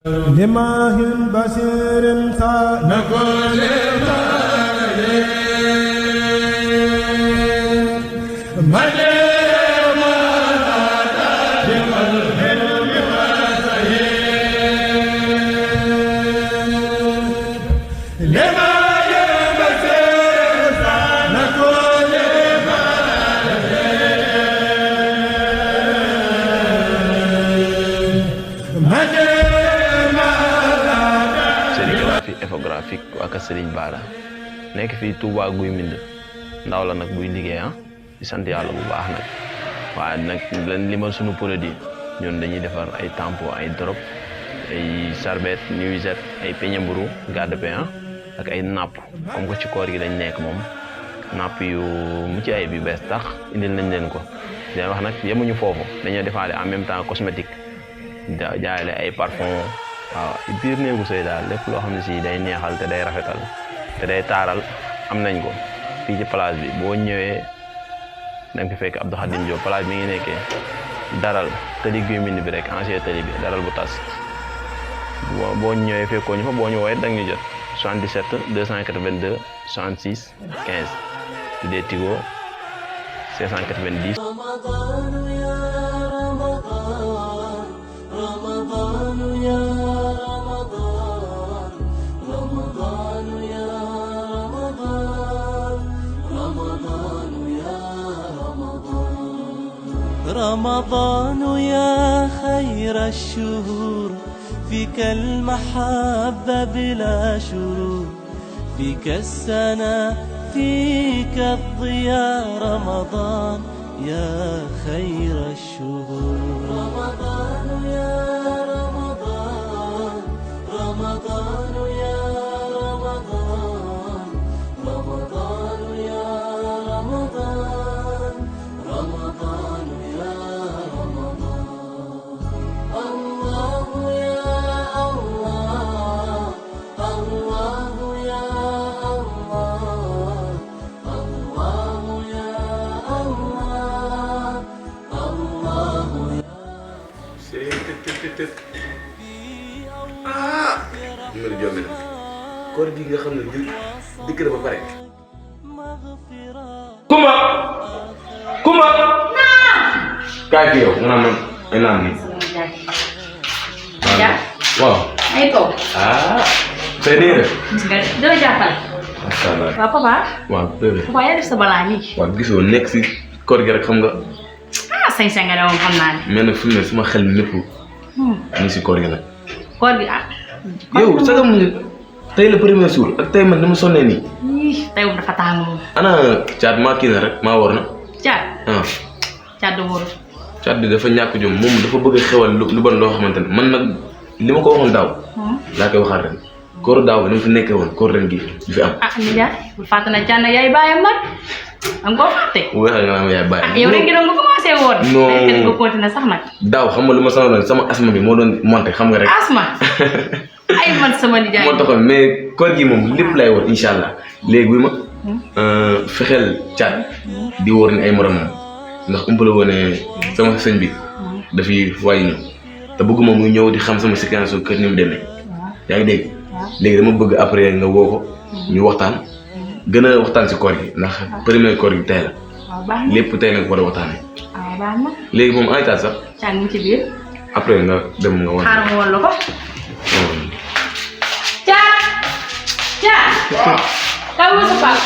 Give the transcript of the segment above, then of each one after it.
لماه بصير نقول infographique waa kër Serigne Bara nekk fii Touba Guy Mbind ndaw la nag buy liggéey di sant yàlla bu baax nag waaye nag lan limal suñu produit ñun dañuy defar ay tampon ay drop ay sarbette nuisette ay peñe mburu garde pain ak ay napp comme que ci koor gi dañ nekk moom napp yu mucc ay bi bees tax indil nañ leen ko dañ wax nag yemuñu foofu dañoo defaale en même temps cosmétique jaayale ay parfum waaw biir néegu sëy daal lépp loo xam ne si day neexal te day rafetal te day taaral am nañ ko fii ci place bi boo ñëwee da nga fi fekk Abdou Khadim Diop place mi ngi nekkee daral tëli Guy Mbind bi rek ancien tëli bi daral bu tas boo ñëwee fekkoo ñu fa boo ñu woowee da nga ñu jot 77 282 66 15 tuddee Tigo 690. رمضان يا خير الشهور فيك المحبة بلا شرور فيك السنة فيك الضياء رمضان يا خير الشهور رمضان يا رمضان رمضان يا رمضان رمضان يا رمضان رمضان يا رمضان الله يا الله الله يا الله الله يا الله الله يا Mel jommi na koor gi nga xam ne dikk na ba pare. Kumba Kumba kaay fi yow nga naan man ay naan nii. waaw. ay toog. tey nii rek. gis nga doo jàppal. macha allah waaw papa. waaw bébé. papa yaa def sa balaa nii. waaw gisoo nekk si koor gi rek xam nga. sañ-sañ nga de moom xam naa ne. mais nag fi mu ne sama xel mi lépp. ñu si koor gi nag. koor gi yow sagam nga tey la premier jour ak tey man ni mu sonnee nii. tey moom dafa tàng moom. ana caat maa kii na rek maa war na. caat. caat du wóor. caat bi dafa ñàkk jom moom dafa bëgg a xewal lu bon loo xamante ne man nag li ma ko waxoon daaw. laa koy waxaat ren. koor daaw ni mu fi nekkee woon koor ren gi du fi am. nijaay bul fàtte na caat nag yaay bàyyam nag am koo fàtte. waxal nga naan yaay bàyyam. yow rek gi doon nga commencé woon. non nga continué sax nag. daaw xam nga lu ma sonaloon sama asma bi moo doon monté xam nga rek. asma. ay man sama nijaay moo taxoon mais koor gi moom lépp lay woon incha allah léegi bi ma fexeel caat di wóor ni ay moromam ndax umpale woon ne sama sëñ bi dafiy wàññi ñëw te bëgguma muy ñëw di xam sama séquence kër ni mu demee yaa ngi dégg léegi dama bëgg après nga woo ko ñu waxtaan gën a waxtaan si koor gi ndax premier koor gi tey la lépp tey nga ko war a waxtaanee léegi moom ay taat sax caat mu ci biir après nga dem nga wan xaar ma woon la ko caat caat kaw ma sa pap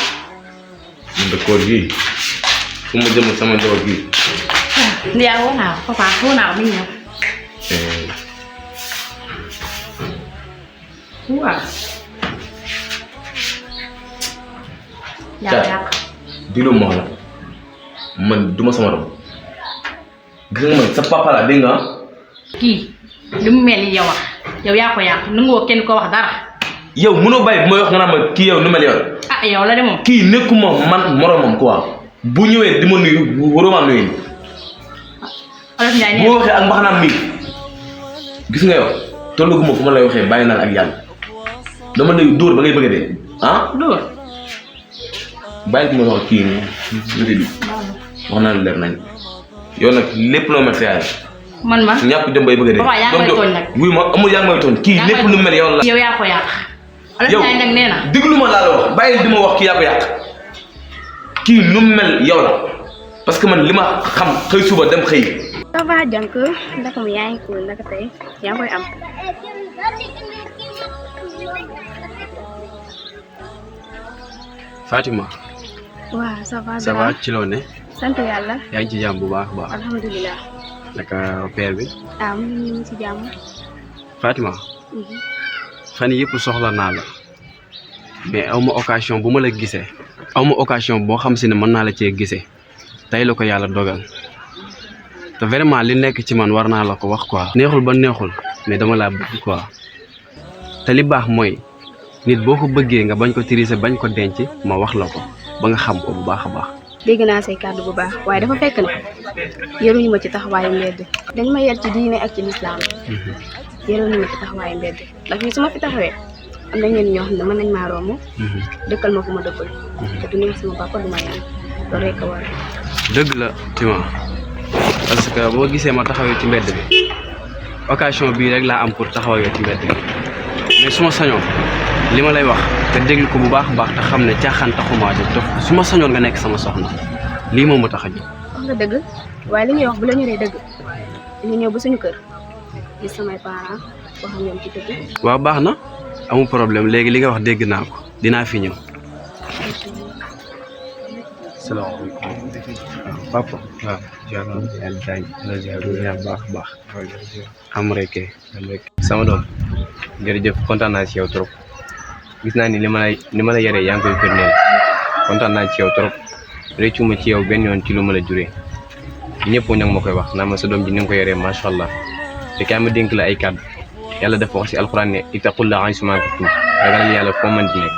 man de koor gi fu ma jëm sama njaboot gi ndiyaa woo naa ko papa woo naa ko mi ñëw waaw yàq di lu ma la man duma sama rom gis nga man sa papa la dégg nga kii li mu mel ni yow yow yaa ko yàq nangoo kenn ko wax dara yow mënoo bàyyi bu may wax nga naan ma kii yow nu mel yow yow la de moom kii nekkuma man moromam quoi bu ñëwee di ma nuyu waroo maa nuyu Olof Njaay nee boo waxee ak mbaxanaam mi gis nga yow tolluguma fu ma lay waxee bàyyi naa ak yàlla dama lay dóor ba ngay bëgg a dee dóor bàyyi bu ma wax kii nii bi wax naa lu leer nañ yow nag lépp loo mel sa yaay man ma ñàkk dem bay bëgg a dee. papa yaa ngi may tooñ nag. wuy ma amul yaa ngi may tooñ kii lépp lu mel yow la. yow yaa ko yàq. yow Alain nag nee na. déglu ma laa la wax bàyyi di ma wax kii yaa ko yàq kii nu mu mel yow la parce que man li ma xam xëy suba dem xëy. ça va jànk ndaka mu yaa ngi cool ndaka tey yaa ngi koy am. Fatima. waaw ça va. ça va ci loo ne. sant yàlla. yaa ngi ci jàmm bu baax a baax. alhamdulilah. naka père bi. mu ngi nii ci jàmm. Fatima. fan yii yëpp soxla naa la mais aw ma occasion bu ma la gisee. aw ma occasion boo xam si ne mën naa la cee gisee tey la ko yàlla dogal te vraiment li nekk ci man war naa la ko wax quoi. neexul ba neexul mais dama laa bëgg quoi te li baax mooy nit boo ko bëggee nga bañ ko triser bañ ko denc ma wax la ko ba nga xam ko bu baax a baax. dégg naa say kàddu bu baax waaye dafa fekk ne yaruñu ma ci taxawaayu mbedd dañ ma yar ci diine ak ci lislaam yaruñu ma ci taxawaayu mbedd ndax fii su ma fi taxawee am na ñenn ñoo xam ne mën nañ maa romb dëkkal ma fu ma dëkkul te du neex sama papa du ma yaan loolu rek a war. dëgg la Tima parce que boo gisee ma taxawee ci mbedd bi occasion bii rek laa am pour taxawee ci mbedd bi mais su ma sañoon li ma lay wax te déglu ko bu baax a baax te xam ne caaxaan taxumaa jóg te su ma sañoon nga nekk sama soxna lii moom ma tax a jóg. wax nga dëgg waaye li ñuy wax bu la ñoree dëgg dañu ñëw ba suñu kër gis samay parents wax ak ñoom ci dëgg. waaw baax na amul problème léegi li nga wax dégg naa ko dinaa fi ñëw. salaamaaleykum. waaw papa. waaw yàlla baax a baax. am rek sama doom jërëjëf kontaan naa ci yow trop gis naa ni li ma la yaree yaa ngi koy firndeel kontaan naa ci yow trop réccu ma ci yow benn yoon ci lu ma la juree ñëpp nag ma koy wax naa ma sa doom ji ni nga ko yaree macha allah te kaay ma dénk la ay kàddu yàlla dafa wax ci alxuraan ne ittaqullaaha haysumaa kuntum ragalal yàlla foo mën di nekk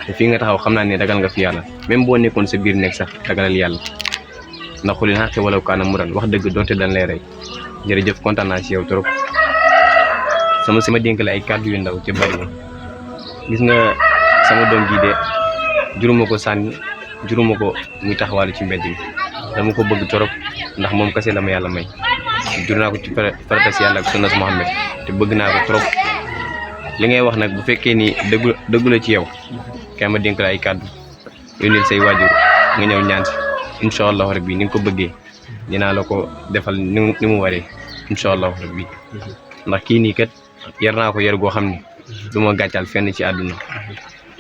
te fii nga taxaw xam naa ne ragal nga fi yàlla même boo nekkoon sa biir nekk sax ragalal yàlla ndax xulil xaqi walaw kaana murran wax dëgg doonte dañ lay rey jërëjëf kontaan naa ci yow trop sama dénk la ay kàddu yu ndaw ci bari na gis nga sama doom ji de juruma ko sànni juruma ko muy taxawaalu ci mbedd bi dama ko bëgg trop ndax moom kese la ma yàlla may jur naa ko ci farata si yàlla ak sunnas Muhammad te bëgg naa ko trop li ngay wax nag bu fekkee ni dëggu la ci yow kay ma dénk la ay kàddu yónnil say waajur nga ñëw ñaan si incha allahu rabbi ni nga ko bëggee dinaa la ko defal ni mu waree incha allahu rabbi ndax kii nii kat yar naa ko yar goo xam ne du ma gàccal fenn ci àdduna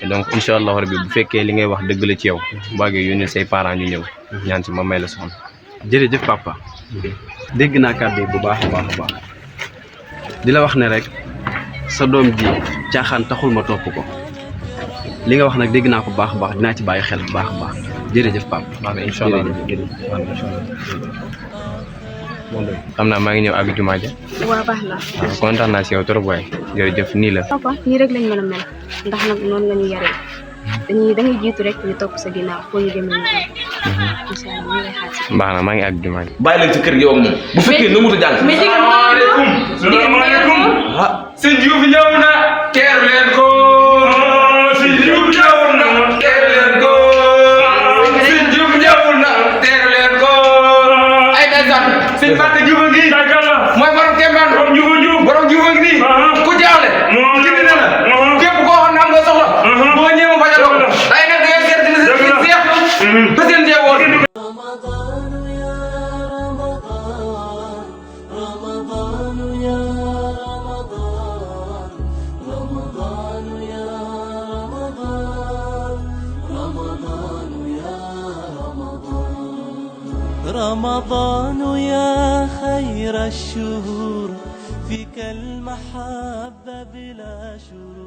donc incha allahu rabbi bu fekkee li ngay wax dëgg la ci yow baagee yónnil say parents ñu ñëw ñaan si ma may la soxna. jërëjëf papa dégg naa kàddu yi bu baax a baax a baax di la wax ne rek sa doom ji caaxaan taxul ma topp ko li nga wax nag dégg naa ko baax a baax dinaa ci bàyyi xel bu baax a baax jërëjëf papa. waaw incha allah xam naa maa ngi ñëw àgg jumaa ja. waaw baax na. waaw kontaan naa si yow trop waaye jërëjëf nii la. papa nii rek lañ mën a mel ndax nag noonu nga ñu yaree dañuy jiitu rek ñu topp sa ginnaaw foo ñu demee ñu incha allah ñu lay xaar si. baax na maa ngi àgg jumaa ja. bàyyi leen ci kër gi yow ak moom bu fekkee na mut a jàng. mais salaamaaleykum. salaamaaleykum. ah sëñ Diouf ñëw na. teer leen ko. sëñ Diouf ñëw na. teer leen ko. sëñ Diouf ñëw na. teer leen ko. ay ndeysaan. sëñ Fatou Diouf a ngi. mooy borom Kembaan. borom Diouf a ngi nii. ku jaaxle. gindi na la. képp koo xam ne am nga soxla. boo ñëwee fajal ko. ay nag da ngay seet dina seet ba seen jeewoon. رمضان يا خير الشهور فيك المحبة بلا شرور